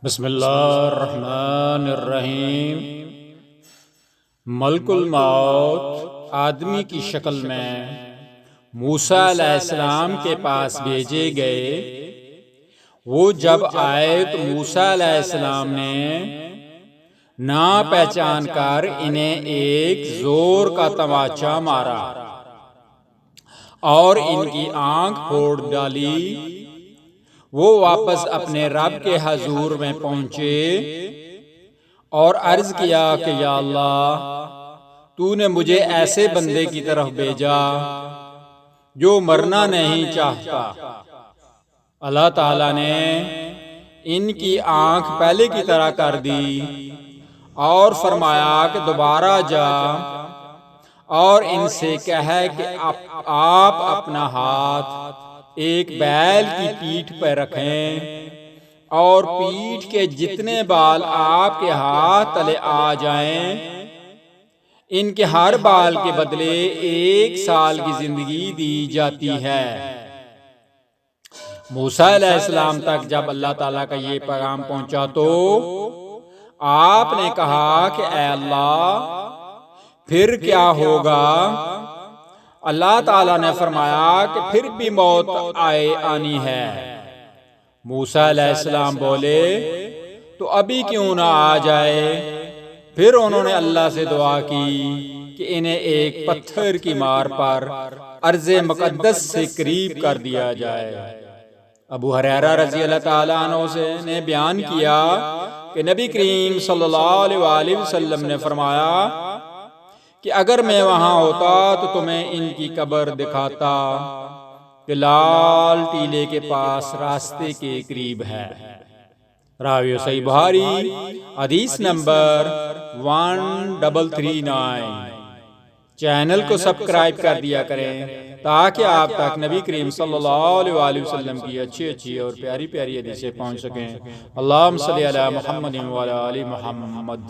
بسم اللہ الرحمن الرحیم۔ ملک الموت آدمی کی شکل میں موسیٰ علیہ السلام کے پاس بھیجے گئے۔ وہ جب آئے تو موسیٰ علیہ السلام نے نا پہچان کر انہیں ایک زور کا تماچا مارا اور ان کی آنکھ پھوڑ ڈالی۔ وہ واپس اپنے رب کے حضور میں پہنچے اور عرض کیا کہ یا اللہ، تو نے مجھے ایسے بندے کی طرف بھیجا جو مرنا نہیں چاہتا۔ اللہ تعالیٰ نے ان کی آنکھ پہلے کی طرح کر دی اور فرمایا کہ دوبارہ جا اور ان سے کہے کہ آپ اپنا ہاتھ ایک بیل کی پیٹھ پر رکھیں اور پیٹھ کے جتنے بال آپ کے ہاتھ تلے آ جائیں، ان کے ہر بال کے بدلے 1 سال کی زندگی دی جاتی ہے۔ موسیٰ علیہ السلام تک جب اللہ تعالیٰ کا یہ پیغام پہنچا تو آپ نے کہا کہ اے اللہ، پھر کیا ہوگا؟ اللہ تعالیٰ نے فرمایا کہ پھر بھی موت آنی ہے۔ موسیٰ علیہ السلام بولے تو ابھی کیوں نہ آ جائے؟ پھر انہوں نے اللہ سے دعا کی کہ انہیں ایک پتھر کی مار پر ارض مقدس سے قریب کر دیا جائے۔ ابو ہریرہ رضی اللہ تعالیٰ عنہ نے بیان کیا کہ نبی کریم صلی اللہ علیہ وآلہ وسلم نے فرمایا کہ اگر میں وہاں ہوتا تو تمہیں ان کی قبر دکھاتا کہ لال ٹیلے کے پاس راستے کے قریب ہے۔ راوی صحیح بخاری حدیث نمبر 1339۔ چینل کو سبسکرائب کر دیا کریں تاکہ آپ تک نبی کریم صلی اللہ علیہ وآلہ وسلم کی اچھی اور پیاری پیاری حدیثیں پہنچ سکیں۔ اللہم صلی علی محمد وعلی آل محمد۔